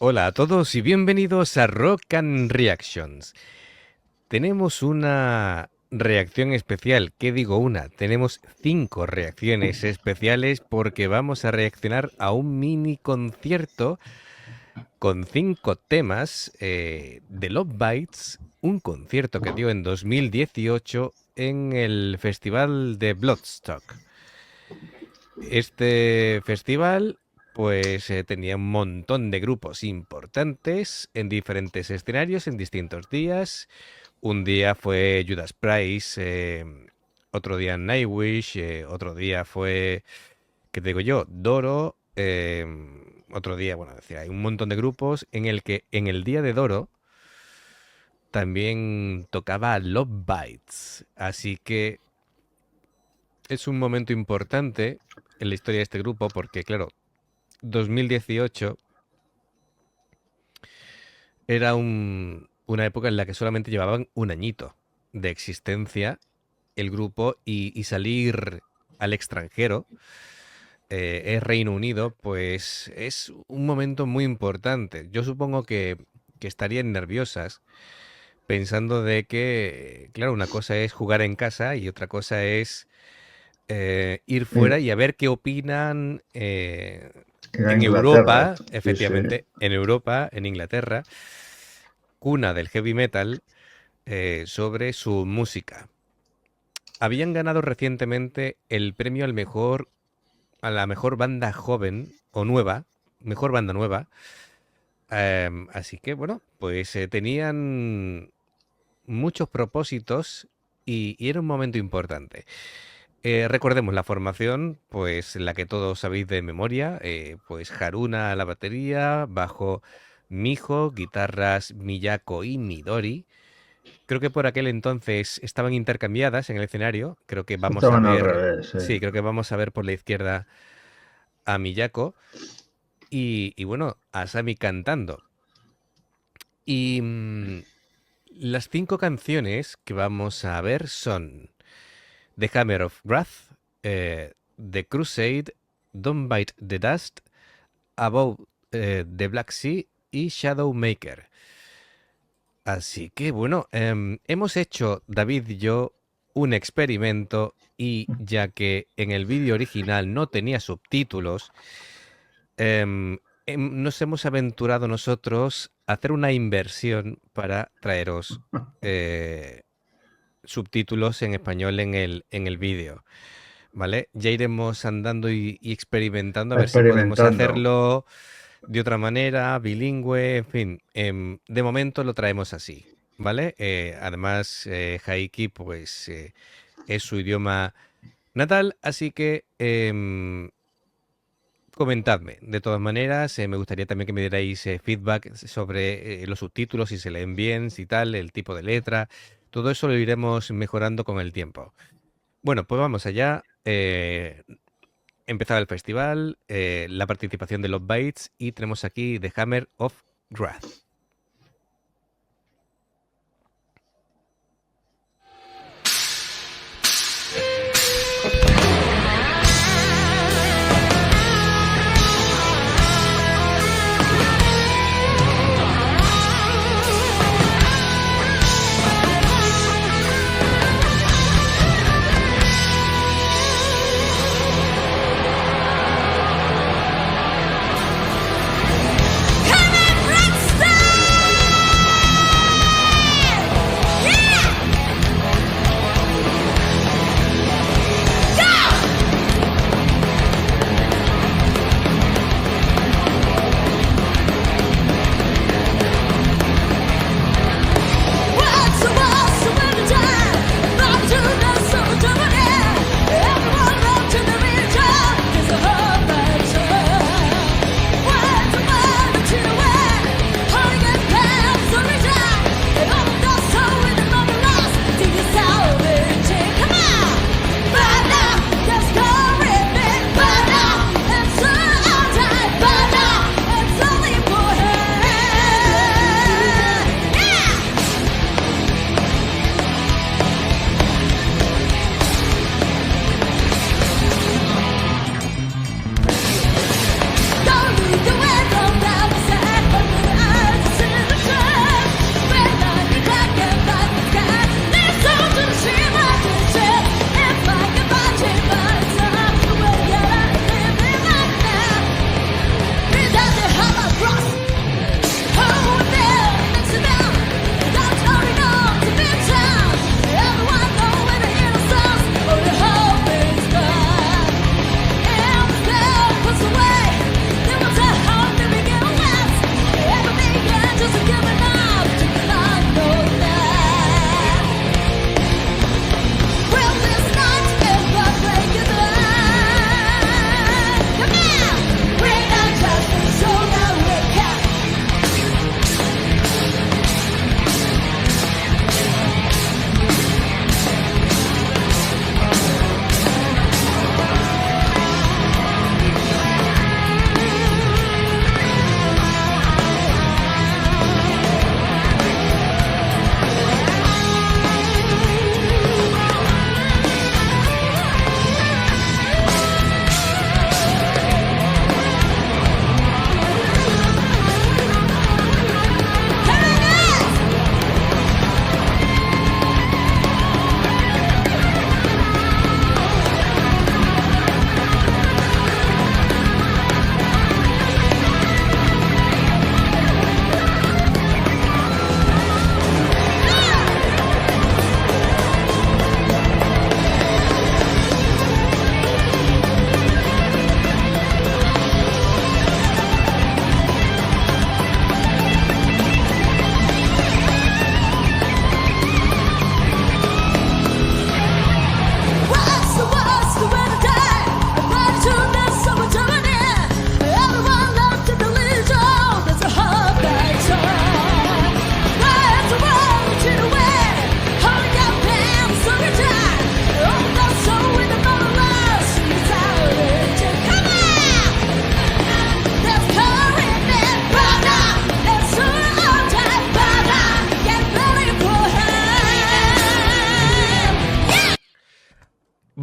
Hola a todos y bienvenidos a Rock and Reactions. Tenemos una reacción especial. ¿Qué digo una? Tenemos 5 reacciones especiales porque vamos a reaccionar a un mini concierto con 5 temas de Love Bites, un concierto que dio en 2018 en el Festival de Bloodstock. Este festival pues tenía un montón de grupos importantes en diferentes escenarios, en distintos días. Un día fue Judas Priest, otro día Nightwish, otro día fue, ¿qué te digo yo? Doro, otro día, bueno, decía, hay un montón de grupos en el que en el día de Doro también tocaba Love Bites. Así que es un momento importante en la historia de este grupo porque, claro, 2018 era una época en la que solamente llevaban un añito de existencia el grupo y salir al extranjero, es Reino Unido, pues es un momento muy importante. Yo supongo que estarían nerviosas pensando de que, claro, una cosa es jugar en casa y otra cosa es ir fuera En, y a ver qué opinan en en Inglaterra, Europa, sí, sí. efectivamente, en Europa, en Inglaterra, cuna del heavy metal, sobre su música. Habían ganado recientemente el premio a la mejor banda joven o nueva, mejor banda nueva. Así que bueno, pues tenían muchos propósitos y era un momento importante. Recordemos la formación, pues la que todos sabéis de memoria, pues Haruna a la batería, bajo Mijo, guitarras Miyako y Midori. Creo que por aquel entonces estaban intercambiadas en el escenario. Creo que vamos a Estaban al ver, revés, sí. sí, creo que vamos a ver por la izquierda a Miyako y bueno, a Sami cantando. Y las 5 canciones que vamos a ver son The Hammer of Wrath, The Crusade, Don't Bite the Dust, Above the Black Sea y Shadowmaker. Así que bueno, hemos hecho, David y yo, un experimento y ya que en el vídeo original no tenía subtítulos, nos hemos aventurado nosotros a hacer una inversión para traeros subtítulos en español en el vídeo. ¿Vale? Ya iremos andando y experimentando a ver si podemos Experimentando. hacerlo de otra manera, bilingüe, en fin. De momento lo traemos así, ¿vale? Además, Haiki, pues es su idioma natal, así que comentadme. De todas maneras, me gustaría también que me dierais feedback sobre los subtítulos, si se leen bien, si tal, el tipo de letra. Todo eso lo iremos mejorando con el tiempo. Bueno, pues vamos allá. Empezaba el festival, la participación de Love Bites y tenemos aquí The Hammer of Wrath. Come and Rockstar!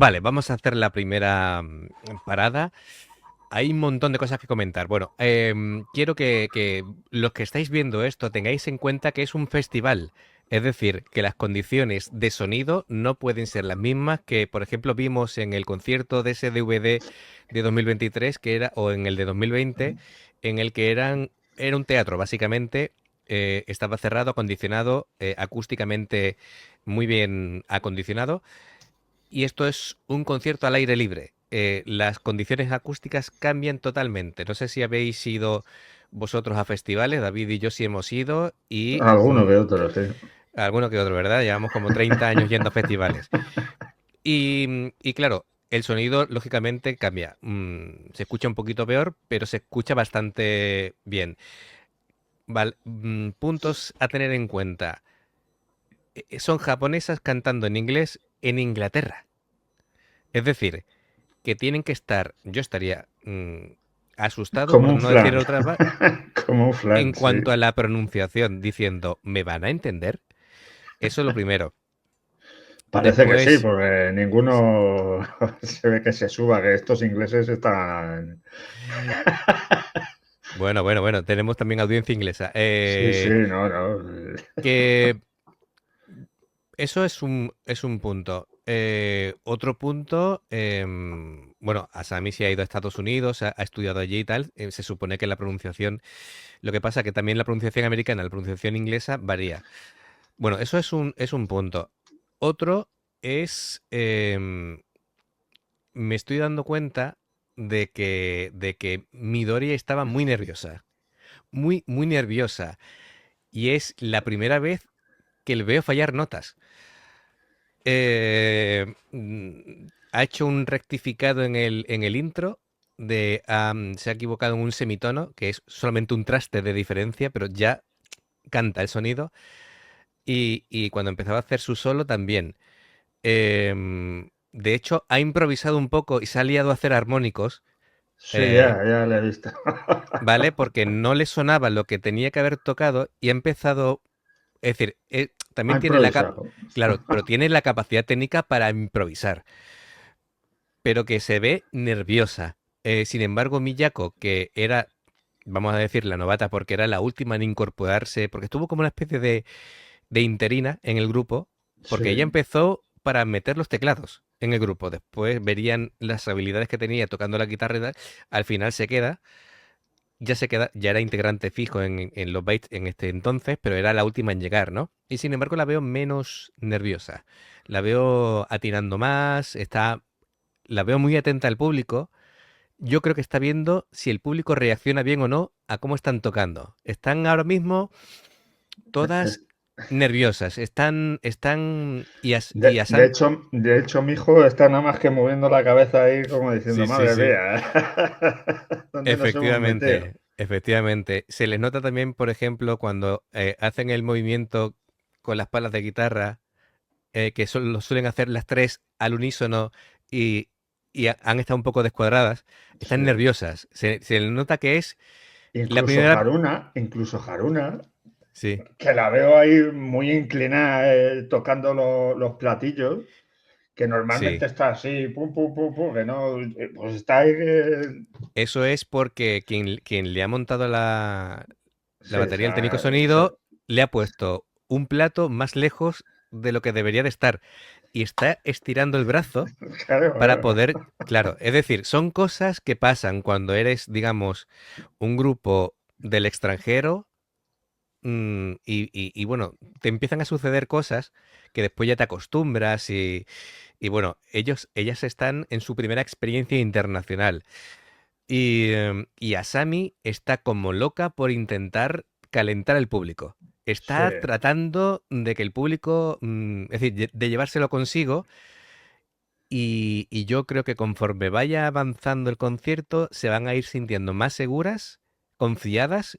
Vale, vamos a hacer la primera parada. Hay un montón de cosas que comentar. Bueno, quiero que los que estáis viendo esto tengáis en cuenta que es un festival. Es decir, que las condiciones de sonido no pueden ser las mismas que, por ejemplo, vimos en el concierto de ese DVD de 2023, que era, o en el de 2020, en el que era un teatro, básicamente. Estaba cerrado, acondicionado, acústicamente muy bien acondicionado. Y esto es un concierto al aire libre. Las condiciones acústicas cambian totalmente. No sé si habéis ido vosotros a festivales, David y yo sí hemos ido y... Alguno que otro, sí. Alguno que otro, ¿verdad? Llevamos como 30 años yendo a festivales. Y claro, el sonido lógicamente cambia. Se escucha un poquito peor, pero se escucha bastante bien. Puntos a tener en cuenta. Son japonesas cantando en inglés en Inglaterra. Es decir, que tienen que estar, yo estaría asustado, Como por un no decir flan. otra más, Como un en flan, sí. cuanto a la pronunciación, diciendo, ¿me van a entender? Eso es lo primero. Parece que sí, Después, porque ninguno se ve que se suba, que estos ingleses están... bueno, tenemos también audiencia inglesa. Sí, no. Que eso es un punto. Otro punto, bueno, Asami sí ha ido a Estados Unidos, ha estudiado allí y tal. Se supone que la pronunciación, lo que pasa que también la pronunciación americana, la pronunciación inglesa varía. Bueno, eso es un punto. Otro es, me estoy dando cuenta de que Midori estaba muy nerviosa, muy nerviosa. Y es la primera vez que le veo fallar notas. Ha hecho un rectificado en el intro se ha equivocado en un semitono, que es solamente un traste de diferencia, pero ya canta el sonido. Y cuando empezaba a hacer su solo también. De hecho, ha improvisado un poco y se ha liado a hacer armónicos, Sí, ya lo he visto. ¿vale? Porque no le sonaba lo que tenía que haber tocado y ha empezado. Es decir, Ha también tiene improvisado. claro, pero tiene la capacidad técnica para improvisar, pero que se ve nerviosa. Sin embargo, Miyako, que era, vamos a decir, la novata, porque era la última en incorporarse, porque estuvo como una especie de interina en el grupo, porque ella Sí. empezó para meter los teclados en el grupo. Después verían las habilidades que tenía tocando la guitarra y tal. Al final ya era integrante fijo en los Bates en este entonces, pero era la última en llegar, ¿no? Y sin embargo la veo menos nerviosa. La veo atinando más, la veo muy atenta al público. Yo creo que está viendo si el público reacciona bien o no a cómo están tocando. Están ahora mismo todas nerviosas. Y De Asami, hecho, mi hijo está nada más que moviendo la cabeza ahí como diciendo, sí, sí, madre sí. mía, ¿dónde nos hemos metido? Efectivamente. Se les nota también, por ejemplo, cuando hacen el movimiento con las palas de guitarra, que lo suelen hacer las tres al unísono y, han estado un poco descuadradas, están Sí. nerviosas. Se les nota que es la Incluso primera... Haruna, Sí, que la veo ahí muy inclinada tocando los platillos, que sí. normalmente está así, pum, pum, pum, pum, que no, pues está ahí Eso es porque quien le ha montado la sí, batería, el técnico sonido, le ha puesto un plato más lejos de lo que debería de estar. Y está estirando el brazo para claro. poder, claro, es decir, son cosas que pasan cuando eres, digamos, un grupo del extranjero, y bueno, te empiezan a suceder cosas que después ya te acostumbras y bueno, ellas están en su primera experiencia internacional. Y Asami está como loca por intentar calentar al público. Sí. Está tratando de que el público, es decir, de llevárselo consigo. Y yo creo que conforme vaya avanzando el concierto, se van a ir sintiendo más seguras, confiadas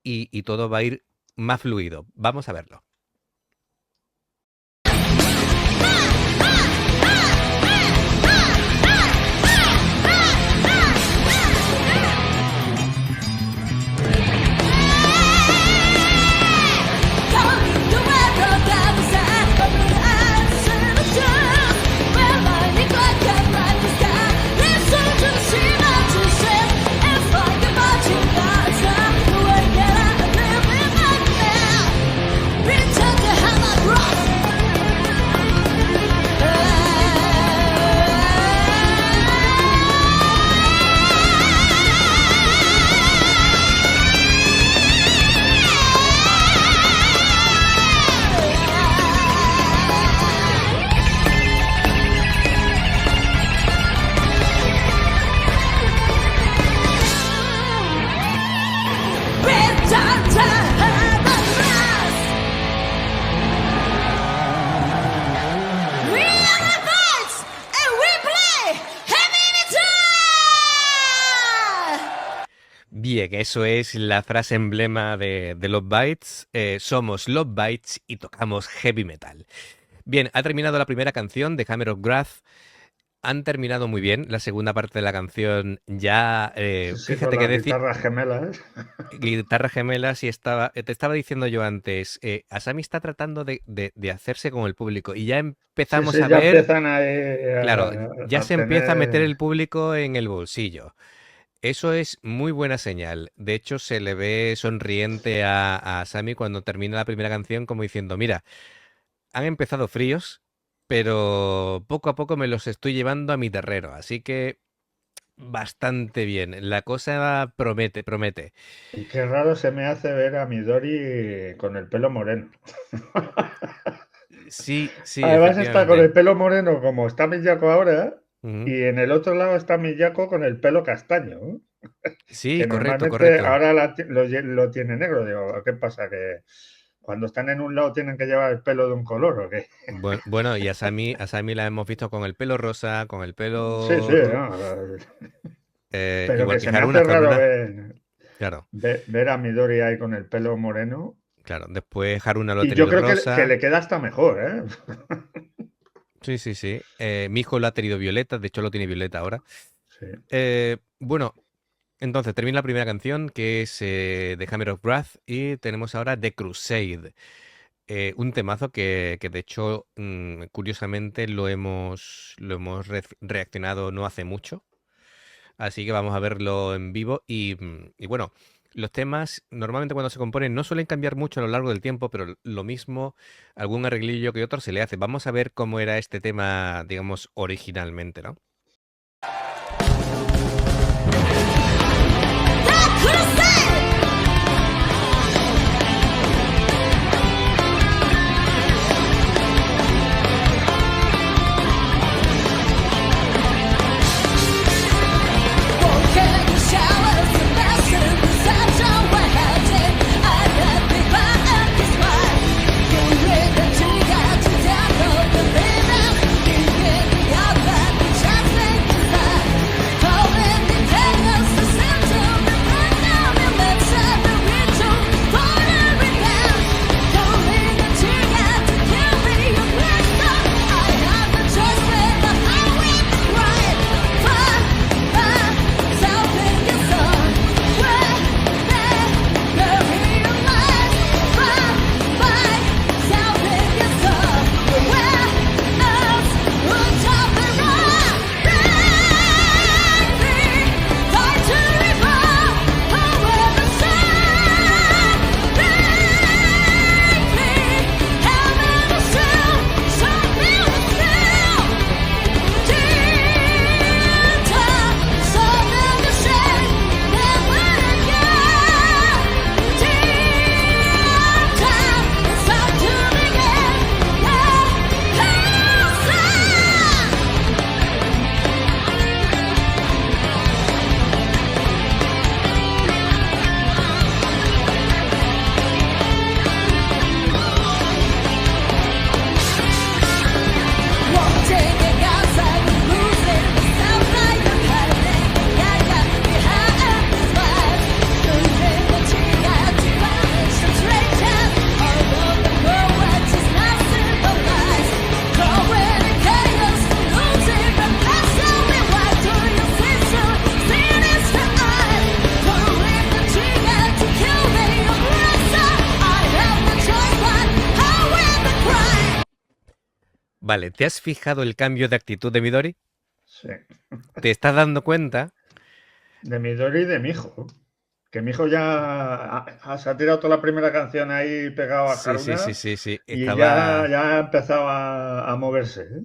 y todo va a ir más fluido. Vamos a verlo. Well, I que eso es la frase emblema de Love Bites. Somos Love Bites y tocamos heavy metal. Bien, ha terminado la primera canción de Hammer of Wrath. Han terminado muy bien. La segunda parte de la canción ya... Sí, con fíjate que las decir... guitarras gemelas. Guitarra gemelas y estaba... te estaba diciendo yo antes, Asami está tratando de hacerse con el público y ya Sí, empezamos sí, a ya ver... empiezan ahí Claro, ya a se empieza a meter tener. el público en el bolsillo. Eso es muy buena señal. De hecho, se le ve sonriente a Sammy cuando termina la primera canción como diciendo, mira, han empezado fríos, pero poco a poco me los estoy llevando a mi terreno. Así que bastante bien. La cosa promete, promete. Y qué raro se me hace ver a Midori con el pelo moreno. Sí, sí, Además está con efectivamente. el pelo moreno como está Miyako ahora, Ujú. y en el otro lado está Miyako con el pelo castaño, ¿no? Sí, Que correcto, normalmente correcto. ahora lo tiene negro. Digo, ¿qué pasa? ¿Que cuando están en un lado tienen que llevar el pelo de un color o qué? Bueno, y a Sammy la hemos visto con el pelo rosa, con el Sí, sí, pelo... ¿no? Pero igual que que se me hace raro Haruna. Claro. ver a Midori ahí con el pelo moreno. Claro, después Haruna lo ha Y yo tenido creo que rosa. le queda hasta mejor, ¿eh? Sí, sí, sí. Mi hijo lo ha tenido violeta, de hecho lo tiene violeta ahora. Sí. Bueno, entonces termina la primera canción que es The Hammer of Wrath y tenemos ahora The Crusade. Un temazo que de hecho, curiosamente, lo hemos reaccionado no hace mucho. Así que vamos a verlo en vivo y bueno, los temas normalmente cuando se componen no suelen cambiar mucho a lo largo del tiempo, pero lo mismo, algún arreglillo que otro se le hace. Vamos a ver cómo era este tema, digamos, originalmente, ¿no? Vale, ¿te has fijado el cambio de actitud de Midori? Sí. ¿Te estás dando cuenta? De Midori y de mi hijo. Que mi hijo ya se ha tirado toda la primera canción ahí pegado a Sí, sí, sí, Haruna sí, sí. y ya, Estaba... ya ha empezado a moverse, ¿eh?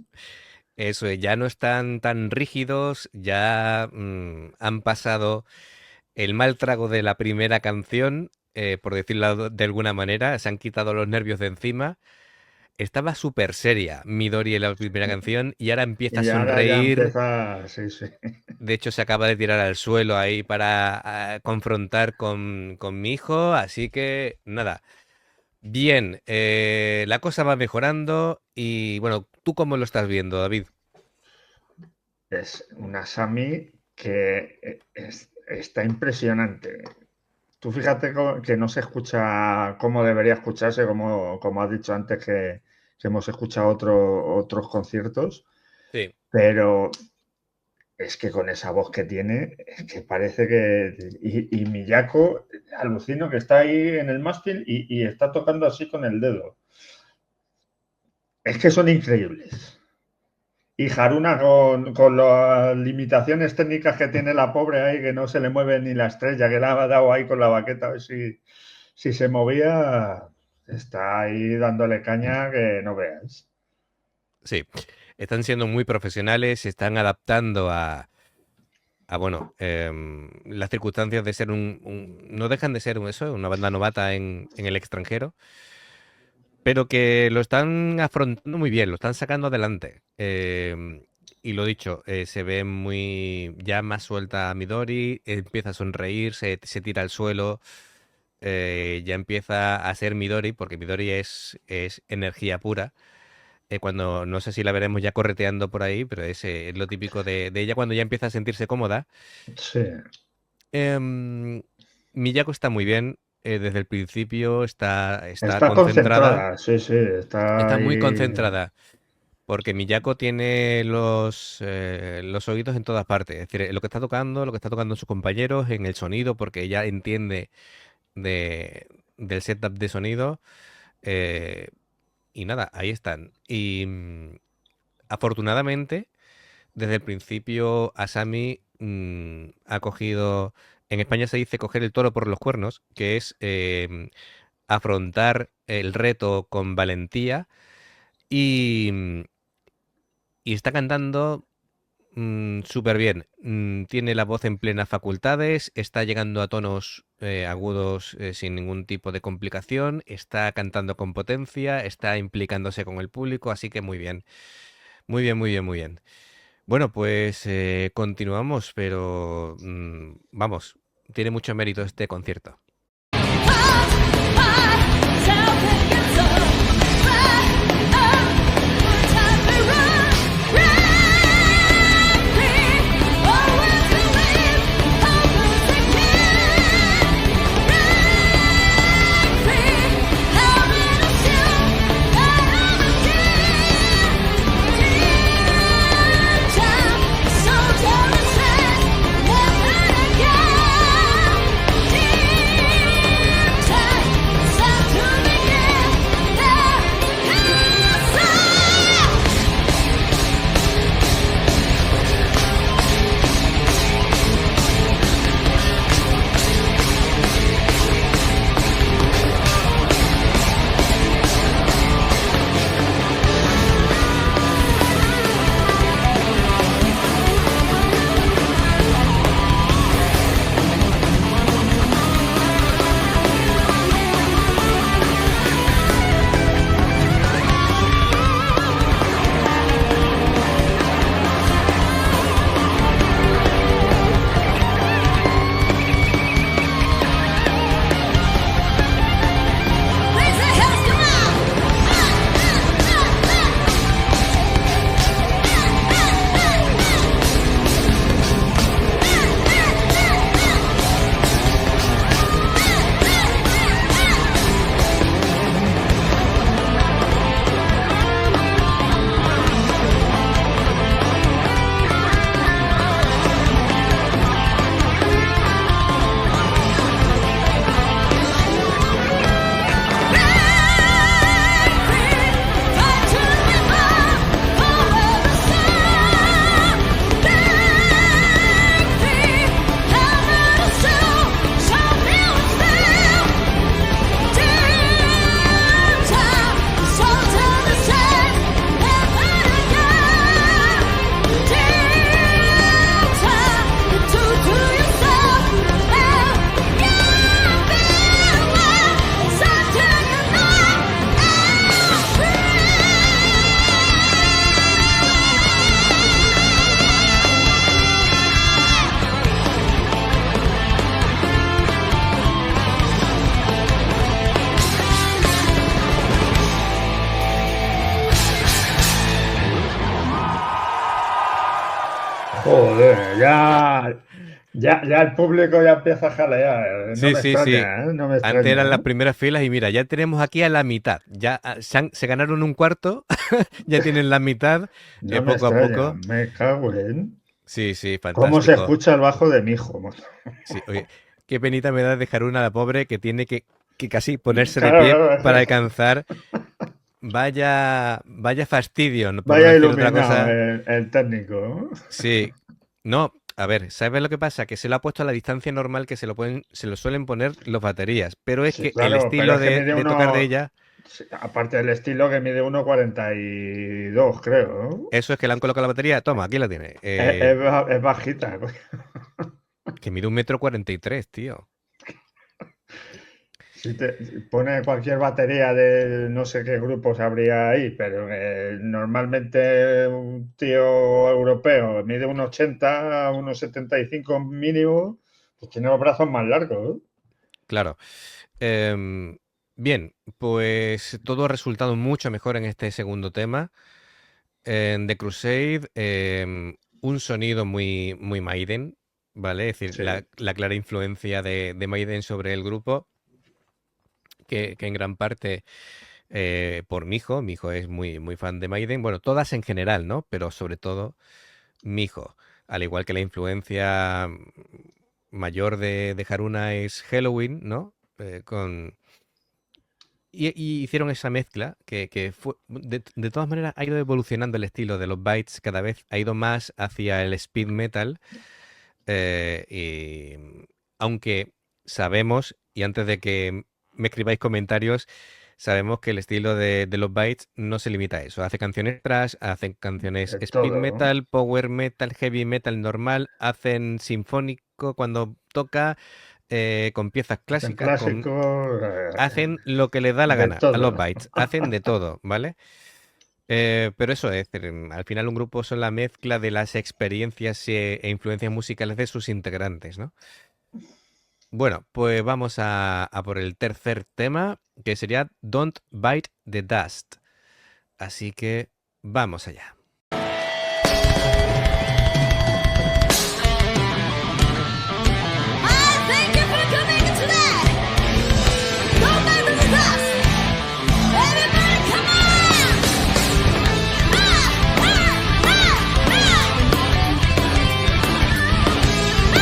Eso es, ya no están tan rígidos, ya han pasado el mal trago de la primera canción, por decirlo de alguna manera, se han quitado los nervios de encima. Estaba súper seria Midori en la primera canción y ahora empieza a Y ahora ya sonreír. empieza, sí, sí. De hecho, se acaba de tirar al suelo ahí para confrontar con mi hijo. Así que, nada. Bien, la cosa va mejorando. Y bueno, ¿tú cómo lo estás viendo, David? Es una Sami que está impresionante. tú fíjate que no se escucha como debería escucharse, como has dicho antes que hemos escuchado otros conciertos, Sí, pero es que con esa voz que tiene, es que parece que... Y Miyako, alucino que está ahí en el mástil y está tocando así con el dedo. Es que son increíbles. Y Haruna con las limitaciones técnicas que tiene la pobre ahí, que no se le mueve ni la estrella, que le ha dado ahí con la baqueta, a ver si se movía, está ahí dándole caña que no veas. sí. Están siendo muy profesionales, se están adaptando bueno, las circunstancias de ser no dejan de ser eso, una banda novata en el extranjero, pero que lo están afrontando muy bien, lo están sacando adelante. Y lo dicho, se ve muy ya más suelta a Midori, empieza a sonreír, se tira al suelo, ya empieza a ser Midori, porque Midori es energía pura. Cuando no sé si la veremos ya correteando por ahí, pero es lo típico de ella cuando ya empieza a sentirse cómoda. Sí, Em, Miyako está muy bien, desde el principio está está concentrada, concentrada, sí, sí, está está muy ahí. concentrada, porque Miyako tiene los oídos en todas partes, es decir, lo que está tocando sus compañeros, en el sonido, porque ella entiende del setup de sonido, eh, y nada, ahí están. Y afortunadamente, desde el principio, Asami ha cogido, en España se dice coger el toro por los cuernos, que es afrontar el reto con valentía y, y está cantando súper bien. Tiene la voz en plenas facultades, está llegando a tonos agudos sin ningún tipo de complicación, está cantando con potencia, está implicándose con el público, así que muy bien. Muy bien, muy bien, muy bien. Bueno, pues continuamos, pero vamos, tiene mucho mérito este concierto. Joder, ya Ya el público ya empieza a jalear. No Sí, me sí, sí. extraña, ¿eh? No me Antes extraña, eran las ¿eh? primeras filas y mira, ya tenemos aquí a la mitad. Ya se ganaron un cuarto, ya tienen la mitad, No me poco a extraña. poco. Me cago en... Sí, sí, ¿Cómo se fantástico. escucha el bajo de mi hijo? Sí, oye, qué penita me da dejar una a la pobre que tiene que casi ponerse de Claro, pie para claro. alcanzar. Vaya fastidio, por no Vaya decir otra iluminado cosa. el técnico. Sí, no, a ver, ¿sabes lo que pasa? Que se lo ha puesto a la distancia normal que se lo suelen poner los baterías, pero es Sí, que el claro, pero estilo es que mide de tocar de uno... ella, Sí, aparte del estilo que mide 1,42, creo, ¿no? eso es que le han colocado la batería, toma, aquí la tiene. Es bajita. Que mide 1,43 m, tío. Si te pone cualquier batería de no sé qué grupos habría ahí, pero normalmente un tío europeo mide 1,80, 1,75 mínimo, pues tiene los brazos más largos, ¿eh? Claro. Bien, pues todo ha resultado mucho mejor en este segundo tema. En The Crusade, un sonido muy, muy Maiden, ¿vale? Es decir, Sí, la clara influencia de Maiden sobre el grupo, que en gran parte por mi hijo es muy, muy fan de Maiden, bueno, todas en general, ¿no? Pero sobre todo mi hijo, al igual que la influencia mayor de Haruna es Halloween, ¿no? Y hicieron esa mezcla que fue, de todas maneras ha ido evolucionando el estilo de los bytes, cada vez ha ido más hacia el speed metal. Y aunque sabemos, y antes de que me escribáis comentarios, sabemos que el estilo de los bytes no se limita a eso. Hace canciones thrash, hacen canciones de speed todo, ¿no? metal, power metal, heavy metal normal, hacen sinfónico cuando toca, con piezas Hacen clásicas, clásicos, hacen lo que les da la de gana a los todo. bytes, hacen de todo, ¿vale? Pero eso es, al final un grupo son la mezcla de las experiencias e influencias musicales de sus integrantes, ¿no? Bueno, pues vamos a por el tercer tema, que sería Don't Bite the Dust. Así que vamos allá. Thank you for coming tonight. Don't mind the dust. Everybody, come on! Ah, ah, ah, ah.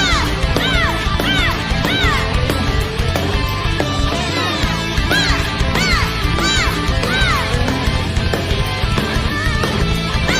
Ah, ah, ah, ah.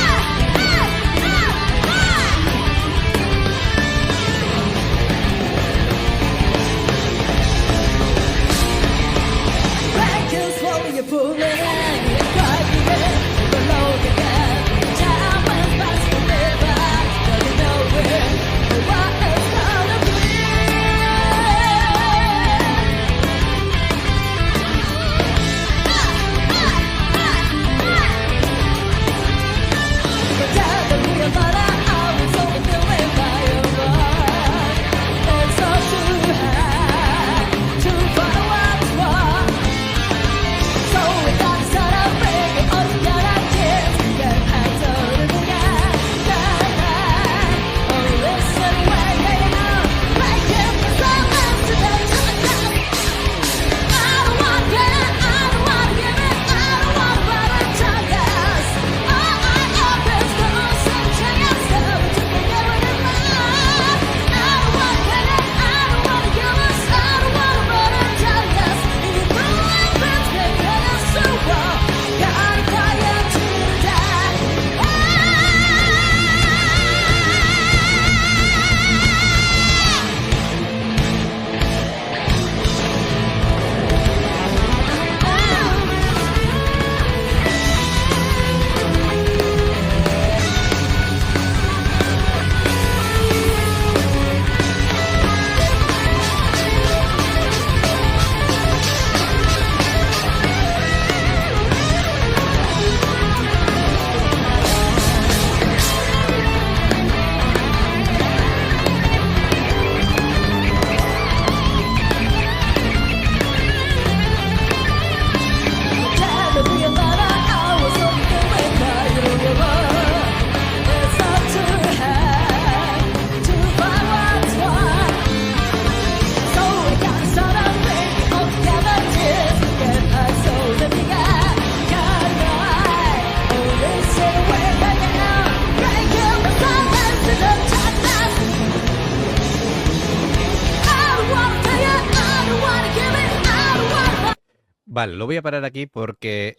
Vale, lo voy a parar aquí porque,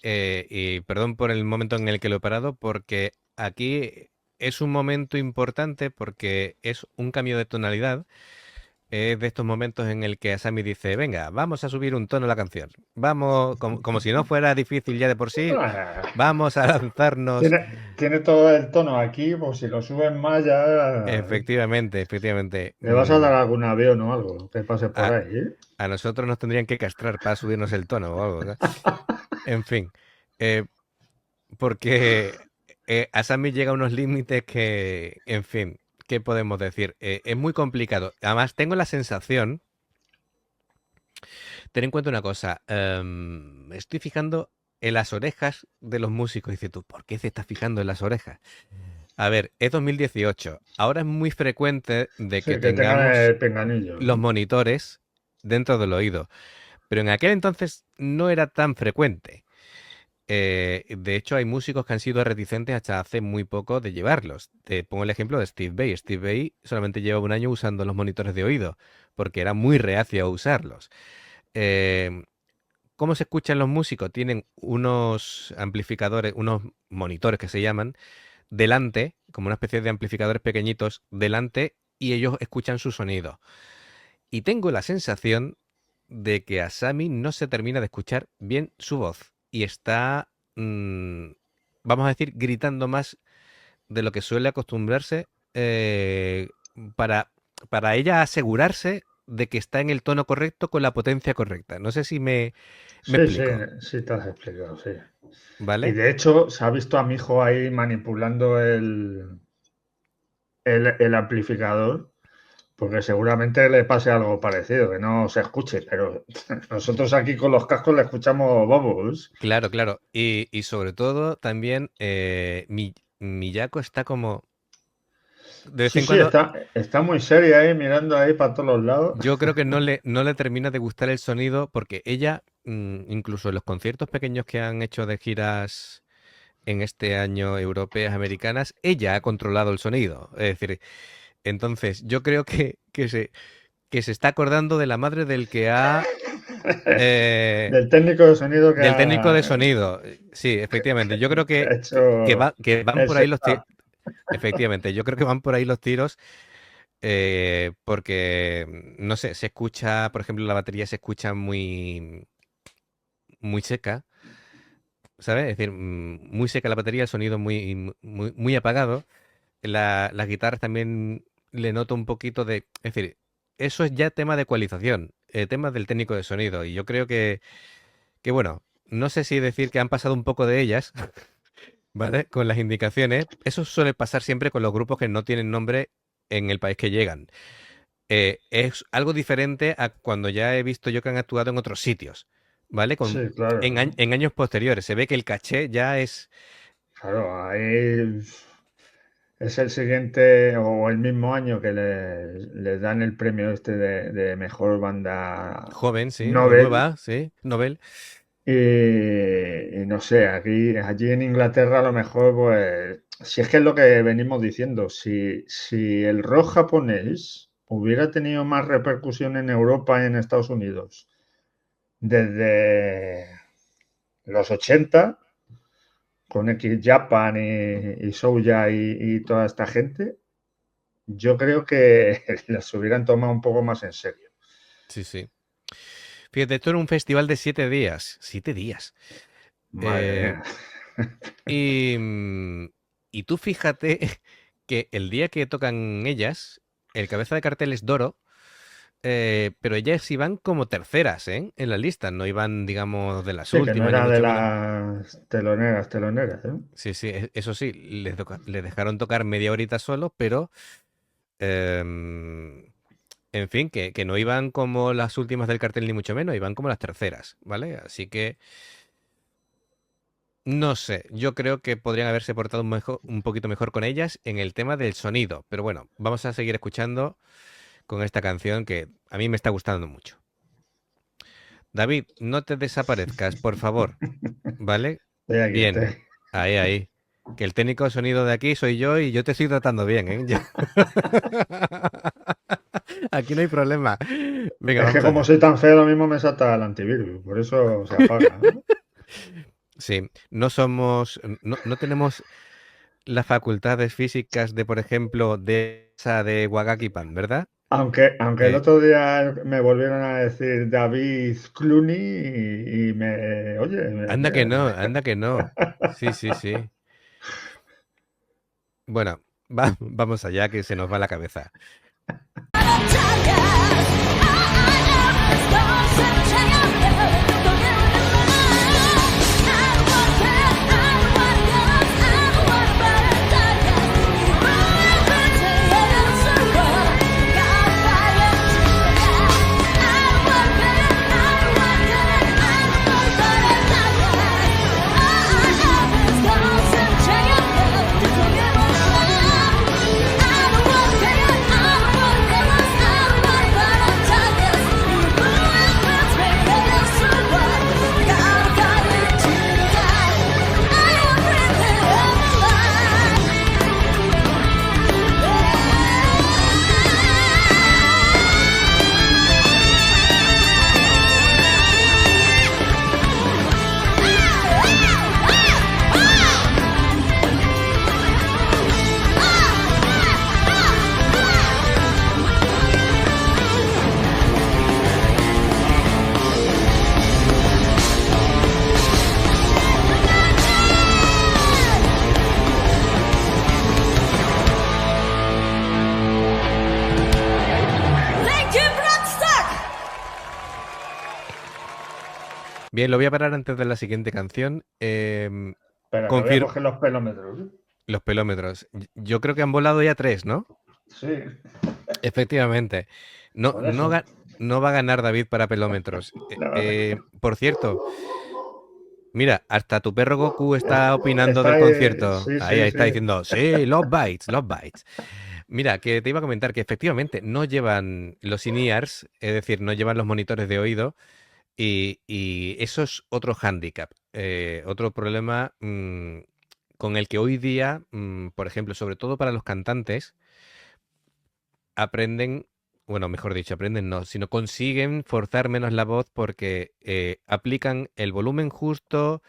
y perdón por el momento en el que lo he parado, porque aquí es un momento importante porque es un cambio de tonalidad. Es de estos momentos en el que Asami dice, venga, vamos a subir un tono a la canción. Vamos, como si no fuera difícil ya de por sí, Ah, vamos a lanzarnos. tiene todo el tono aquí, pues si lo subes más ya Efectivamente, efectivamente. le vas a dar algún avión o algo que pase por A, ahí, ¿eh? a nosotros nos tendrían que castrar para subirnos el tono o algo, ¿no? En fin, eh, porque Asami llega a unos límites que, en fin, ¿qué podemos decir? Es muy complicado. Además, tengo la sensación, ten en cuenta una cosa, me estoy fijando en las orejas de los músicos. Dice tú, ¿por qué se está fijando en las orejas? A ver, es 2018. Ahora es muy frecuente de Sí, que que tengan tengamos el pinganillo, los ¿no? monitores dentro del oído. Pero en aquel entonces no era tan frecuente. De hecho, hay músicos que han sido reticentes hasta hace muy poco de llevarlos. Te pongo el ejemplo de Steve Vai. Steve Vai solamente lleva un año usando los monitores de oído, porque era muy reacio a usarlos. Eh, ¿Cómo se escuchan los músicos? Tienen unos amplificadores, unos monitores que se llaman, delante, como una especie de amplificadores pequeñitos, delante, y ellos escuchan su sonido. Y tengo la sensación de que Asami no se termina de escuchar bien su voz y está, vamos a decir, gritando más de lo que suele acostumbrarse para, para ella asegurarse de que está en el tono correcto con la potencia correcta. No sé si me Sí, sí, explico, sí te has explicado, sí. Y ¿vale? de hecho, se ha visto a mi hijo ahí manipulando el amplificador, porque seguramente le pase algo parecido, que no se escuche, pero nosotros aquí con los cascos le escuchamos bobos. Claro, claro. Y sobre todo también Miyako está como de vez Sí, en sí, cuando. está muy seria ahí, mirando ahí para todos los lados. Yo creo que no le termina de gustar el sonido porque ella, incluso en los conciertos pequeños que han hecho de giras en este año europeas, americanas, ella ha controlado el sonido. Es decir, entonces yo creo que se está acordando de la madre del que eh, Del técnico de sonido del técnico de sonido. Sí, efectivamente. Yo creo que ha que, hecho que van el por ahí los tiros. setup. Efectivamente, yo creo que van por ahí los tiros. Porque, no sé, se escucha, por ejemplo, la batería se escucha muy, muy seca, ¿sabes? Es decir, muy seca la batería, el sonido muy, muy, muy apagado. Las guitarras también le noto un poquito de. Es decir, eso es ya tema de ecualización, tema del técnico de sonido. Y yo creo que, bueno, no sé si decir que han pasado un poco de ellas, ¿vale? Con las indicaciones. Eso suele pasar siempre con los grupos que no tienen nombre en el país que llegan. Es algo diferente a cuando ya he visto yo que han actuado en otros sitios, ¿vale? Sí, claro. En años posteriores. Se ve que el caché ya es Claro, ahí es el siguiente o el mismo año que le dan el premio este de mejor banda joven, sí, o Nobel. nueva, sí, Nobel. Y no sé, allí en Inglaterra a lo mejor, pues, si es que es lo que venimos diciendo, si el rock japonés hubiera tenido más repercusión en Europa y en Estados Unidos desde los 80 con X Japan y Souya y toda esta gente, yo creo que las hubieran tomado un poco más en serio. Sí, sí. Fíjate, esto era un festival de 7 días. 7 días. Madre Eh, mía. y tú fíjate que el día que tocan ellas, el cabeza de cartel es Doro. Pero ellas iban como terceras, ¿eh? En la lista, no iban, digamos, de las Sí, que no últimas, ni era de mucho menos. las teloneras, ¿eh? Sí, sí, eso sí, les dejaron tocar media horita solo, pero, em, en fin, que no iban como las últimas del cartel, ni mucho menos, iban como las terceras, ¿vale? Así que, no sé, yo creo que podrían haberse portado un poquito mejor con ellas en el tema del sonido, pero bueno, vamos a seguir escuchando con esta canción que a mí me está gustando mucho. David, no te desaparezcas, por favor. ¿Vale? Estoy aquí, Bien. estoy. Ahí, ahí. Que el técnico de sonido de aquí soy yo y yo te estoy tratando bien, ¿eh? Aquí no hay problema. Venga, Es que vamos como allá. soy tan feo, lo mismo me salta el antivirus, por eso se apaga, ¿no? Sí, no somos, no tenemos las facultades físicas de, por ejemplo, de esa de Wagaki Pan, ¿verdad? Aunque el Eh, otro día me volvieron a decir David Clooney oye, anda que no, anda que no. Sí, sí, sí. Bueno, vamos allá que se nos va la cabeza. Thank you, Bloodstock! Bien, lo voy a parar antes de la siguiente canción. Espera, que voy a coger los pelómetros. Los pelómetros. Yo creo que han volado ya 3, ¿no? Sí, Efectivamente. No, por eso. no va a ganar David para pelómetros. No. Por cierto, mira, hasta tu perro Goku está opinando Está del ahí, concierto. sí, Ahí sí, está sí. diciendo, sí, Love Bites, Love Bites. Mira, que te iba a comentar que efectivamente no llevan los in-ears, es decir, no llevan los monitores de oído, y eso es otro hándicap, otro problema con el que hoy día, por ejemplo, sobre todo para los cantantes, aprenden, bueno, mejor dicho, aprenden no, sino consiguen forzar menos la voz porque aplican el volumen justo,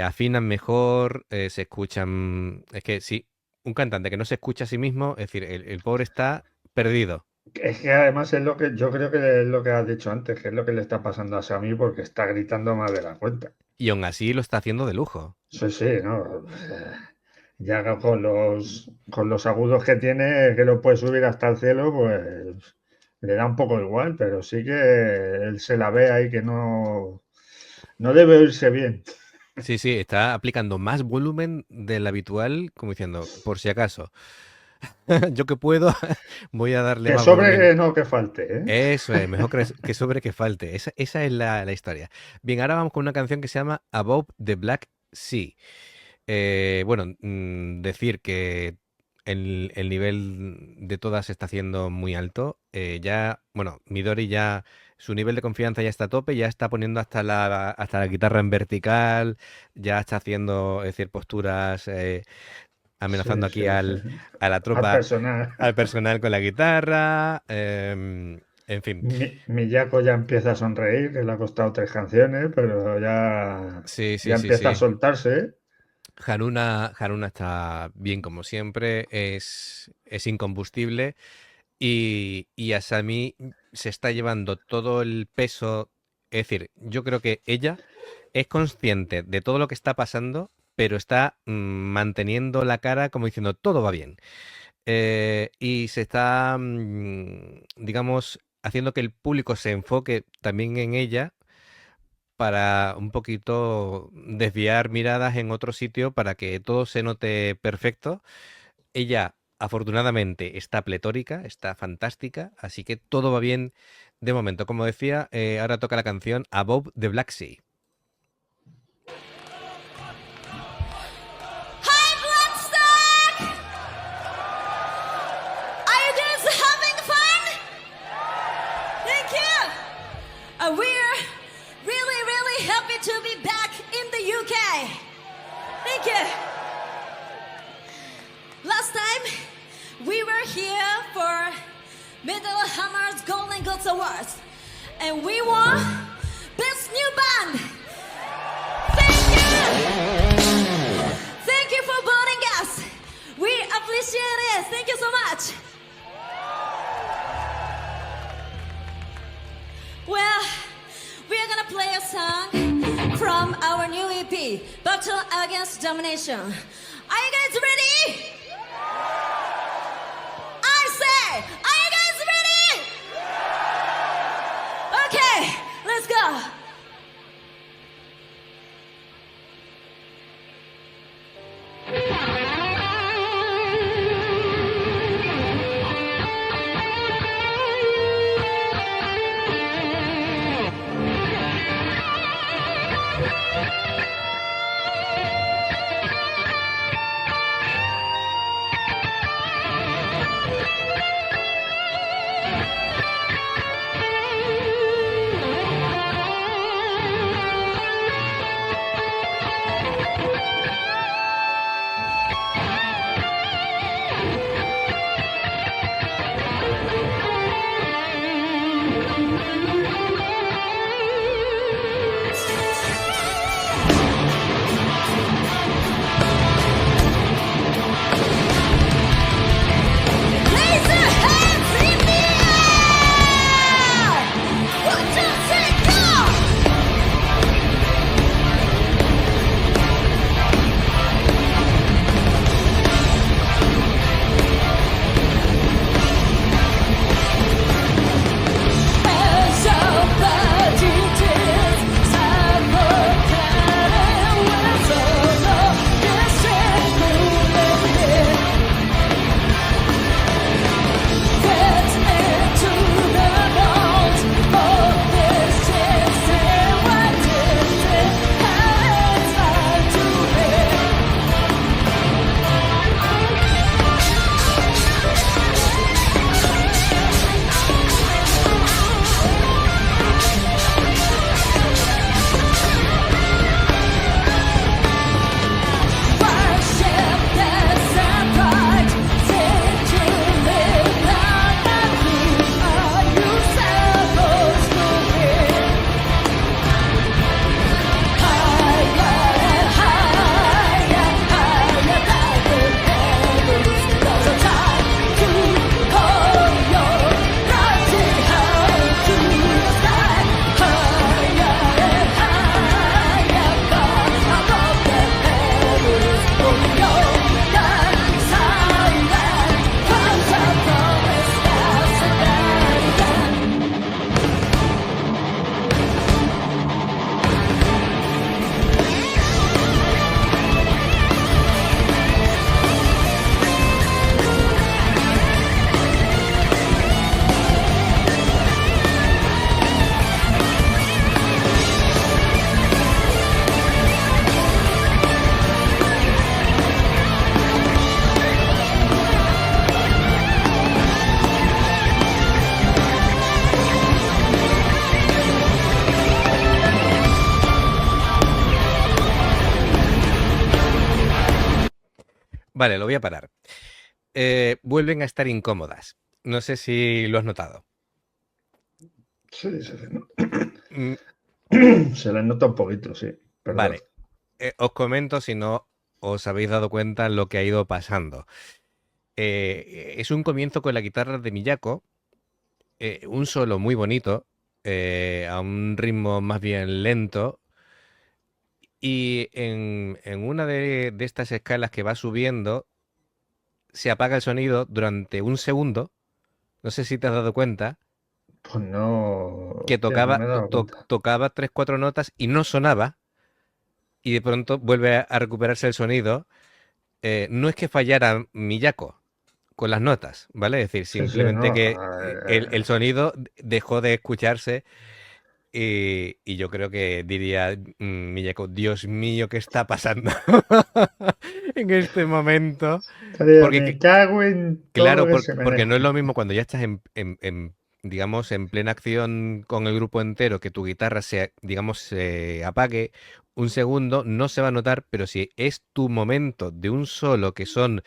afinan mejor, se escuchan. Es que sí, un cantante que no se escucha a sí mismo, es decir, el pobre está perdido. Es que además es lo que yo creo que es lo que has dicho antes, que es lo que le está pasando a Sammy porque está gritando más de la cuenta. Y aún así lo está haciendo de lujo. Sí, sí, ¿no? Ya con los agudos que tiene, que lo puede subir hasta el cielo, pues le da un poco igual, pero sí que él se la ve ahí que no debe oírse bien. Sí, sí, está aplicando más volumen del habitual, como diciendo, por si acaso. Yo que puedo, voy a darle Que más sobre volumen. no que falte, ¿eh? Eso es, mejor que sobre que falte. Esa es la historia. Bien, ahora vamos con una canción que se llama Above the Black Sea. Bueno, decir que el nivel de todas está siendo muy alto. Ya, bueno, Midori ya, su nivel de confianza ya está a tope, ya está poniendo hasta la guitarra en vertical, ya está haciendo, es decir, posturas, amenazando Sí, aquí sí, sí. a la Al tropa, personal. al personal con la guitarra, en fin. Miyako ya empieza a sonreír, que le ha costado 3 canciones, pero Sí, ya sí, sí, empieza a sí. soltarse. Haruna está bien como siempre, es incombustible y Asami se está llevando todo el peso. Es decir, yo creo que ella es consciente de todo lo que está pasando, pero está manteniendo la cara como diciendo todo va bien. Y se está, digamos, haciendo que el público se enfoque también en ella para un poquito desviar miradas en otro sitio para que todo se note perfecto. Ella, afortunadamente, está pletórica, está fantástica, así que todo va bien de momento. Como decía, ahora toca la canción Above the Black Sea. Hi, Bloodstock! Are you guys having fun? Thank you! We're really happy to be back in the UK. Thank you. Last time we were here for Metal Hammer's Golden Goats Awards. And we won Best New Band. Thank you! Thank you for voting us. We appreciate it. Thank you so much. Well, we're gonna play a song from our new EP, Battle Against Domination. Are you guys ready? I say, are you guys ready? Okay, let's go. Vale, lo voy a parar. Vuelven a estar incómodas. No sé si lo has notado. Sí, sí, ¿no? Mm, Se les nota un poquito, sí. Perdón. Vale. Os comento si no os habéis dado cuenta lo que ha ido pasando. Es un comienzo con la guitarra de Miyako, un solo muy bonito, a un ritmo más bien lento. Y en una de estas escalas que va subiendo, se apaga el sonido durante un segundo. No sé si te has dado cuenta. Pues no. Que Hostia, no me he dado cuenta. tocaba 3-4 notas y no sonaba. Y de pronto vuelve a recuperarse el sonido. No es que fallara Miyako con las notas, ¿vale? Es decir, Sí, sí, simplemente no, que el sonido dejó de escucharse. Y yo creo que diría Miyako, Dios mío, ¿qué está pasando en este momento? Porque, me cago en claro, todo que se porque no es merece. lo mismo cuando ya estás digamos, en plena acción con el grupo entero, que tu guitarra digamos, se apague un segundo, no se va a notar, pero si es tu momento de un solo, que son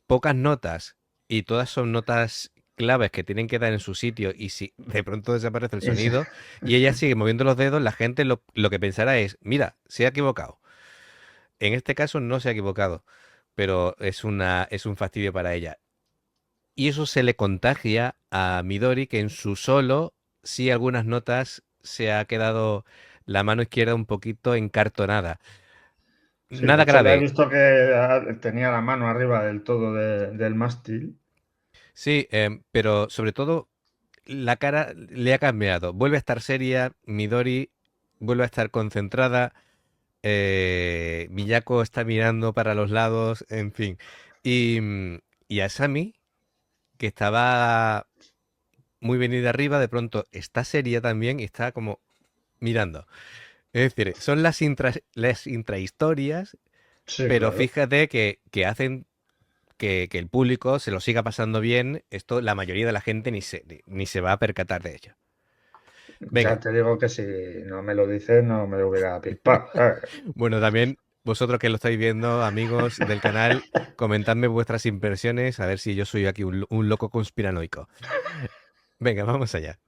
pocas notas y todas son notas claves que tienen que dar en su sitio y si de pronto desaparece el Eso. sonido y ella sigue moviendo los dedos, la gente lo que pensará es, mira, se ha equivocado. En este caso no se ha equivocado, pero es un fastidio para ella. Y eso se le contagia a Midori, que en su solo, sí algunas notas se ha quedado la mano izquierda un poquito encartonada. Sí, de Nada hecho, la he grave. visto que tenía la mano arriba del todo del mástil. Sí, pero sobre todo la cara le ha cambiado. Vuelve a estar seria, Midori vuelve a estar concentrada, Miyako está mirando para los lados, en fin. Y Asami, que estaba muy venida arriba, de pronto está seria también y está como mirando. Es decir, son las intrahistorias, Sí, pero claro. fíjate que hacen que el público se lo siga pasando bien. Esto la mayoría de la gente ni se va a percatar de ello. Ya Venga, te digo que si no me lo dices, no me lo hubiera pispado, ¿sabes? bueno, también vosotros que lo estáis viendo, amigos del canal, comentadme vuestras impresiones, a ver si yo soy aquí un loco conspiranoico. Venga, vamos allá.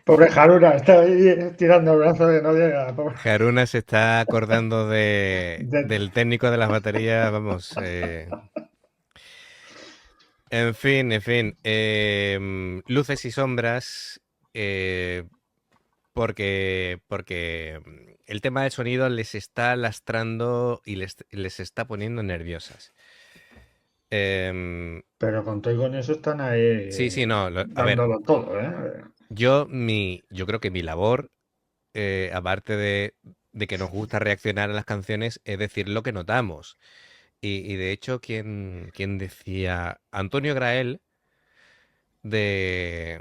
Pobre Haruna, está ahí tirando el brazo que no llega. Pobre. Haruna se está acordando De- del técnico de las baterías, vamos. En fin, en fin. Luces y sombras. eh, porque el tema del sonido les está lastrando y les está poniendo nerviosas. Em, Pero con todo y con eso están ahí sí, sí, no. A ver, dándolo todo, ¿eh? yo creo que mi labor, aparte de que nos gusta reaccionar a las canciones, es decir lo que notamos. Y de hecho, ¿quién decía? Antonio Grael, de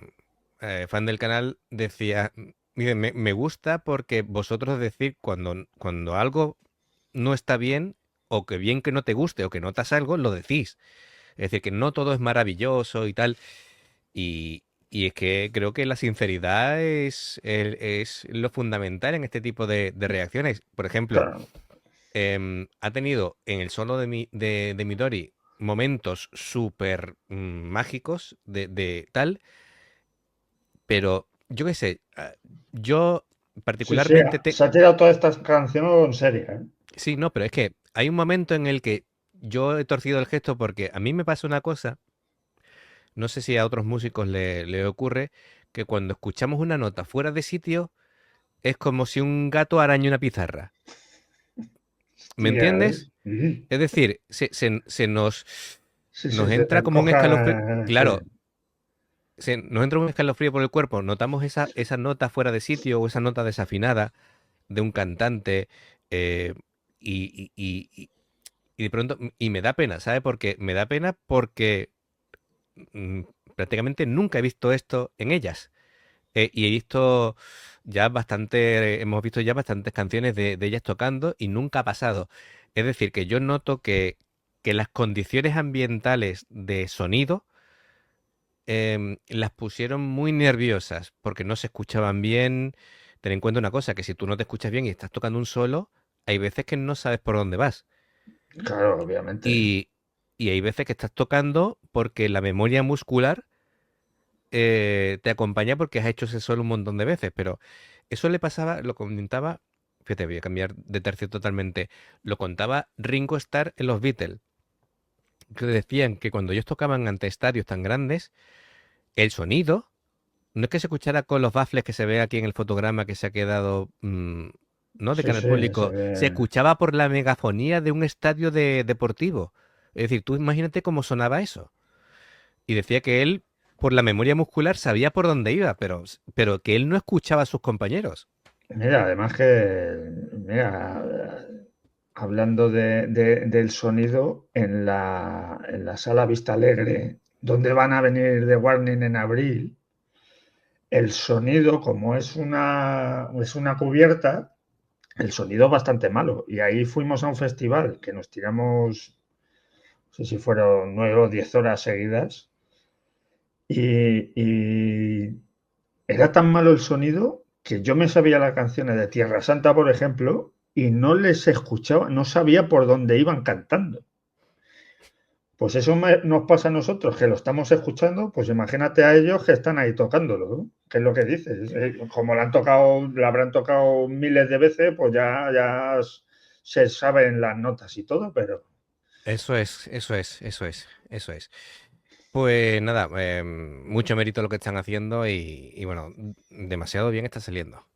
fan del canal, decía, "Mire, me gusta porque vosotros decir cuando algo no está bien, o que bien que no te guste, o que notas algo, lo decís. Es decir, que no todo es maravilloso y tal. Y es que creo que la sinceridad es lo fundamental en este tipo de reacciones. Por ejemplo, Claro. ha tenido en el solo de Midori momentos súper mágicos de tal, pero yo qué sé, yo Sí, sí, particularmente se ha tirado toda esta canción seria, ¿eh? sí, no, pero es que hay un momento en el que yo he torcido el gesto porque a mí me pasa una cosa, no sé si a otros músicos le ocurre, que cuando escuchamos una nota fuera de sitio es como si un gato araña una pizarra. ¿Me entiendes? Sí, Es decir, se nos sí, nos te entra como un escalofrío. encoja, sí. Claro, nos entra un escalofrío por el cuerpo. Notamos esa nota fuera de sitio o esa nota desafinada de un cantante. eh, y de pronto, y me da pena, ¿sabe? Porque me da pena porque mm, prácticamente nunca he visto esto en ellas. Y he visto ya hemos visto ya bastantes canciones de ellas tocando y nunca ha pasado. Es decir, que yo noto que las condiciones ambientales de sonido las pusieron muy nerviosas porque no se escuchaban bien. Ten en cuenta una cosa, que si tú no te escuchas bien y estás tocando un solo, hay veces que no sabes por dónde vas. Claro, obviamente. Y, y hay veces que estás tocando porque la memoria muscular te acompaña porque has hecho ese solo un montón de veces, pero eso le pasaba, lo comentaba, fíjate, voy a cambiar de tercio totalmente, lo contaba Ringo Starr en los Beatles, que decían que cuando ellos tocaban ante estadios tan grandes, el sonido no es que se escuchara con los baffles que se ve aquí en el fotograma que se ha quedado, ¿no? De Sí, cara al sí, se público, se ve. escuchaba por la megafonía de un estadio deportivo. Es decir, tú imagínate cómo sonaba eso. Y decía que él, por la memoria muscular, sabía por dónde iba, pero que él no escuchaba a sus compañeros. Mira, además que, mira, hablando del sonido, en la sala Vista Alegre, donde van a venir The Warning en abril, el sonido, como es una cubierta, el sonido es bastante malo. Y ahí fuimos a un festival que nos tiramos, no sé si fueron 9 o 10 horas seguidas, y era tan malo el sonido que yo me sabía las canciones de Tierra Santa, por ejemplo, y no les escuchaba, no sabía por dónde iban cantando. Pues eso nos pasa a nosotros, que lo estamos escuchando, pues imagínate a ellos que están ahí tocándolo, ¿no? Que es lo que dices. Como la habrán tocado miles de veces, pues ya se saben las notas y todo, pero Eso es, eso es, eso es, eso es. Pues nada, mucho mérito lo que están haciendo y bueno, demasiado bien está saliendo.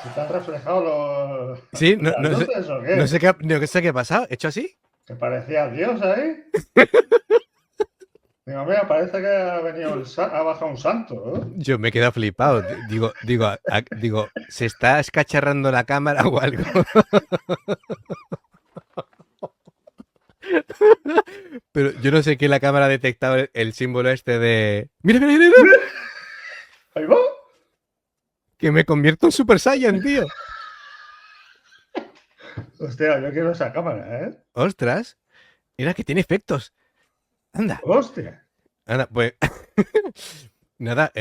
¿Se te han reflejado Sí, las luces o qué? no sé qué ha pasado. ¿He hecho así? ¿Que parecía Dios ahí? Digo, mira, parece que ha bajado un santo, ¿no? Yo me he quedado flipado. Digo, ¿se está escacharrando la cámara o algo? Pero yo no sé qué la cámara ha detectado el símbolo este de... ¡Mira, mira, mira! Mira! Ahí va. Que me convierto en Super Saiyan, tío. Hostia, yo quiero esa cámara, ¿eh? ¡Ostras! Mira que tiene efectos. Anda. Hostia. Anda, pues... Nada,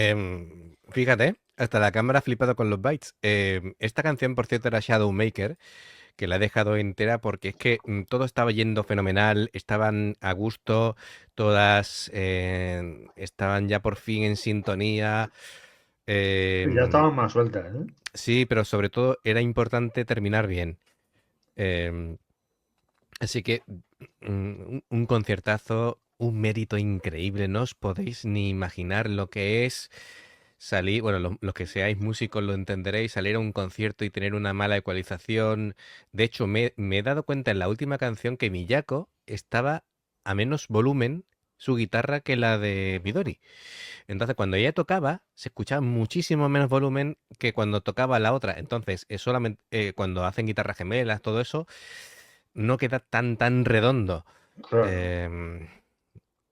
fíjate, hasta la cámara ha flipado con los bytes. Esta canción, por cierto, era Shadowmaker, que la he dejado entera porque es que todo estaba yendo fenomenal, estaban a gusto, todas estaban ya por fin en sintonía. Y ya estaban más sueltas, ¿eh? Sí, pero sobre todo era importante terminar bien. Em, Así que un conciertazo, un mérito increíble, no os podéis ni imaginar lo que es salir, bueno, los que seáis músicos lo entenderéis, salir a un concierto y tener una mala ecualización. De hecho, me he dado cuenta en la última canción que Miyako estaba a menos volumen su guitarra que la de Midori. Entonces, cuando ella tocaba, se escuchaba muchísimo menos volumen que cuando tocaba la otra. Entonces, es solamente cuando hacen guitarras gemelas, todo eso, no queda tan redondo. Claro.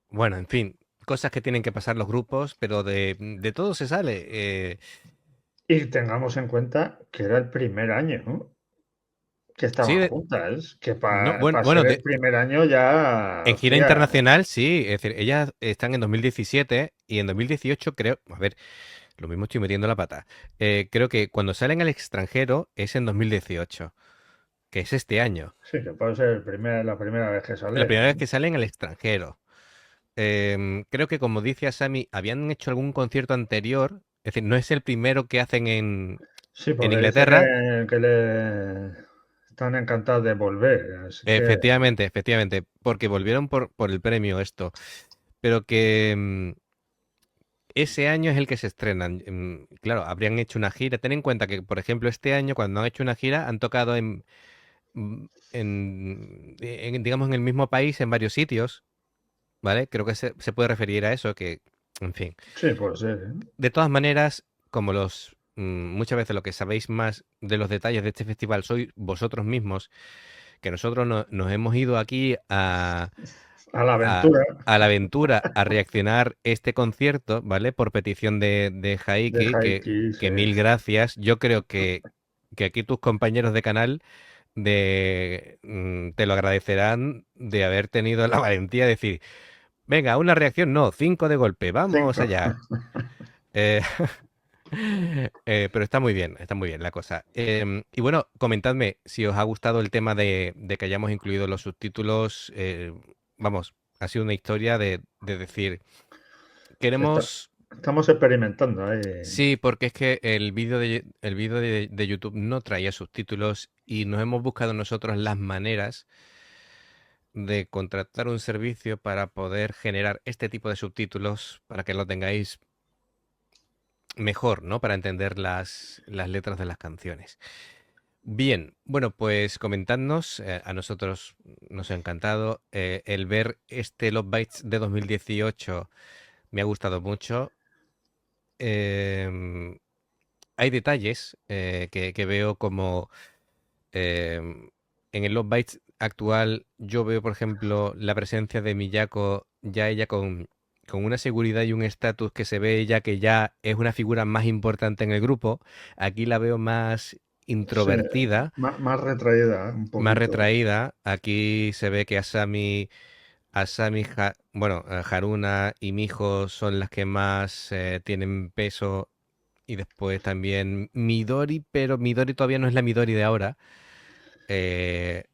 Bueno, en fin, cosas que tienen que pasar los grupos, pero de todo se sale. Y tengamos en cuenta que era el primer año, ¿no? Que Sí, estaban juntas, que no, para bueno, ser el primer año ya, en gira hostia, internacional sí, es decir, ellas están en 2017 y en 2018 creo, a ver, lo mismo estoy metiendo la pata. Creo que cuando salen al extranjero es en 2018, que es este año, sí, que puede ser la primera vez que la sale. primera vez que salen al extranjero. Creo que como dice Asami, habían hecho algún concierto anterior, es decir, no es el primero que hacen Sí, en porque dice Inglaterra. que le están encantados de volver, así que Efectivamente, porque volvieron por el premio esto, pero que ese año es el que se estrenan. Claro, habrían hecho una gira. Ten en cuenta que, por ejemplo, este año, cuando han hecho una gira, han tocado digamos, en el mismo país, en varios sitios, ¿vale? Creo que se puede referir a eso, que, en fin. sí, puede ser, ¿eh? De todas maneras, como muchas veces lo que sabéis más de los detalles de este festival sois vosotros mismos, que nosotros nos hemos ido aquí A la a, aventura a la aventura a reaccionar este concierto, ¿vale? Por petición de de Jaiki, Haiki, que sí. mil gracias. Yo creo que aquí tus compañeros de canal te lo agradecerán de haber tenido la valentía de decir, venga, una reacción, no, 5 de golpe, vamos 5. allá. Eh, pero está muy bien la cosa. Y bueno, comentadme si os ha gustado el tema de que hayamos incluido los subtítulos. Vamos, ha sido una historia de decir, queremos... Estamos experimentando ahí. Sí, porque es que el vídeo de YouTube no traía subtítulos y nos hemos buscado nosotros las maneras de contratar un servicio para poder generar este tipo de subtítulos para que lo tengáis mejor, ¿no? Para entender las letras de las canciones. Bien, bueno, pues comentadnos, a nosotros nos ha encantado. El ver este Love Bites de 2018 me ha gustado mucho. Em, Hay detalles que veo como en el Love Bites actual, yo veo, por ejemplo, la presencia de Miyako, ya ella con una seguridad y un estatus que se ve ella que ya es una figura más importante en el grupo. Aquí la veo más Sí, introvertida, más retraída, un más poquito. retraída. Aquí se ve que bueno, Haruna y Miho son las que más tienen peso. Y después también Midori, pero Midori todavía no es la Midori de ahora. Eh,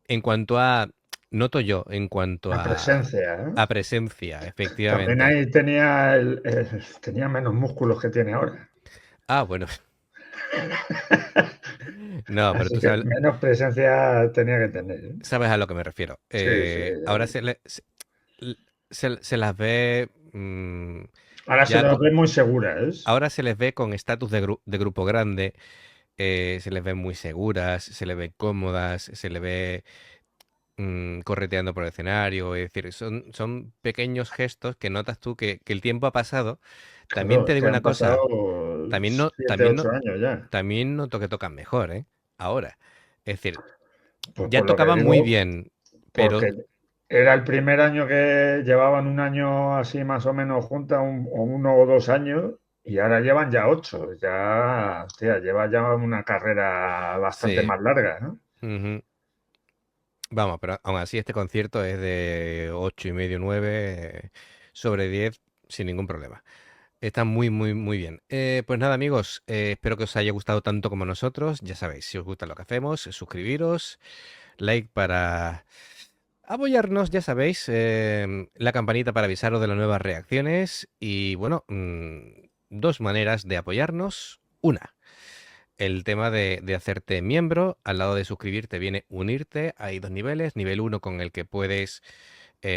en cuanto a, noto yo, en cuanto La presencia, ¿eh? a presencia, También efectivamente. ahí tenía menos músculos que tiene ahora. Ah, bueno, no, pero Así tú que sabes, menos presencia tenía que tener, ¿eh? sabes a lo que me refiero. Sí, sí. Ahora se las ve Ahora se Ya las ve muy seguras. ahora se les ve con estatus de grupo grande, se les ve muy seguras, se les ve cómodas, se les ve correteando por el escenario. Es decir, son pequeños gestos que notas tú que el tiempo ha pasado. También Claro, te es digo que una han cosa, pasado también no, 7, 8 años ya. también noto que tocan mejor, ¿eh? Ahora. Es decir, Pues ya por lo que tocaban muy digo, bien, pero porque era el primer año que llevaban un año así más o menos juntas, o 1 o 2 años, y ahora llevan ya 8. Ya, hostia, lleva ya una carrera bastante sí. más larga, ¿no? Ujú. Vamos, pero aún así este concierto es de 8,5, 9 sobre 10 sin ningún problema. Está muy, muy, muy bien. Pues nada, amigos, espero que os haya gustado tanto como nosotros. Ya sabéis, si os gusta lo que hacemos, suscribiros, like para apoyarnos, ya sabéis, la campanita para avisaros de las nuevas reacciones y bueno, dos maneras de apoyarnos. Una, el tema de hacerte miembro, al lado de suscribirte viene unirte, hay dos niveles, nivel uno con el que puedes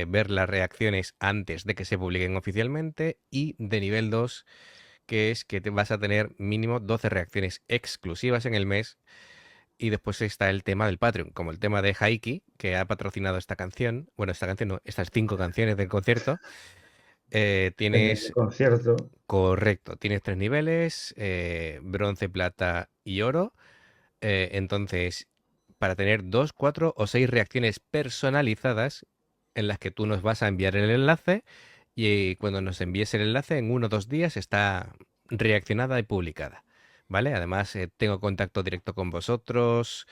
ver las reacciones antes de que se publiquen oficialmente y de nivel 2 que es que te vas a tener mínimo 12 reacciones exclusivas en el mes. Y después está el tema del Patreon, como el tema de Haiki, que ha patrocinado esta canción. Bueno, esta canción no, estas 5 canciones del concierto. En el Tienes, concierto. correcto, tienes 3 niveles, bronce, plata y oro. Entonces, para tener 2, 4 o 6 reacciones personalizadas en las que tú nos vas a enviar el enlace y cuando nos envíes el enlace en 1 o 2 días está reaccionada y publicada. ¿Vale? Además, tengo contacto directo con vosotros,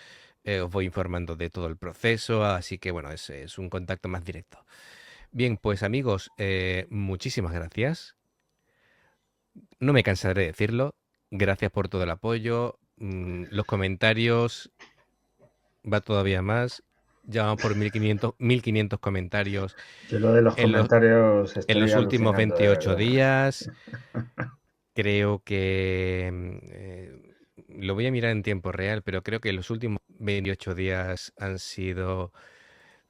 os voy informando de todo el proceso, así que bueno, es un contacto más directo. Bien, pues amigos, muchísimas gracias. No me cansaré de decirlo. Gracias por todo el apoyo. Los comentarios va todavía más. Ya vamos por 1500 comentarios Yo lo de los en los, comentarios en estoy los últimos alucinando, de 28 verdad. días. Creo que lo voy a mirar en tiempo real, pero creo que los últimos 28 días han sido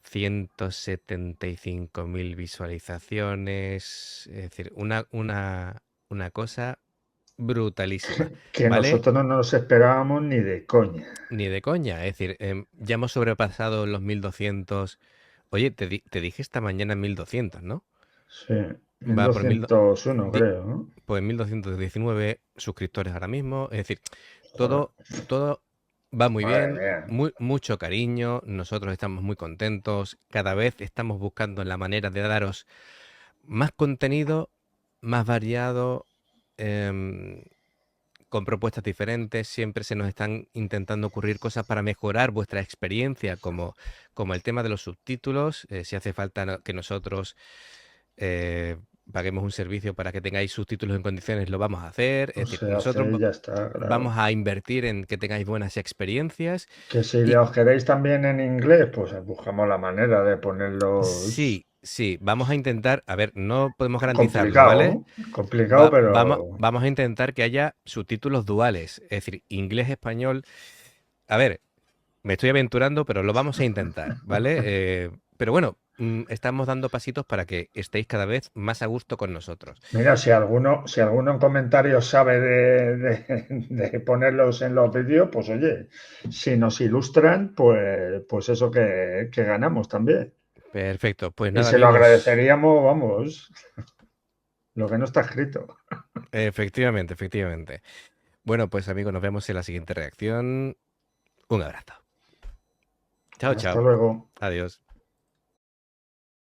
175.000 visualizaciones. Es decir, una cosa brutalísima, Que ¿vale? nosotros no nos esperábamos ni de coña. Ni de coña, es decir, ya hemos sobrepasado los 1200. Oye, te dije esta mañana 1200, ¿no? Sí, Va por 1201 di- creo, ¿no? pues 1219 suscriptores ahora mismo. Es decir, todo, todo va muy Madre bien, mía. mucho cariño. Nosotros estamos muy contentos. Cada vez estamos buscando la manera de daros más contenido, más variado, em, con propuestas diferentes. Siempre se nos están intentando ocurrir cosas para mejorar vuestra experiencia, como el tema de los subtítulos. Si hace falta que nosotros eh, paguemos un servicio para que tengáis subtítulos en condiciones, lo vamos a hacer. Es No decir, se nosotros hace y ya está, vamos claro. a invertir en que tengáis buenas experiencias. Que si Y os queréis también en inglés, pues buscamos la manera de ponerlos. sí, sí, vamos a intentar, a ver, no podemos garantizarlo, ¿vale? Complicado, complicado, pero Vamos a intentar que haya subtítulos duales, es decir, inglés-español. A ver, me estoy aventurando, pero lo vamos a intentar, ¿vale? Pero bueno, estamos dando pasitos para que estéis cada vez más a gusto con nosotros. mira, si alguno en comentarios sabe de ponerlos en los vídeos, pues oye, si nos ilustran, pues eso que ganamos también. Perfecto, pues Y nada, se lo amigos. agradeceríamos, vamos, lo que no está escrito. Efectivamente, efectivamente. Bueno, pues amigos, nos vemos en la siguiente reacción. Un abrazo. Chao, Hasta chao. luego. Adiós.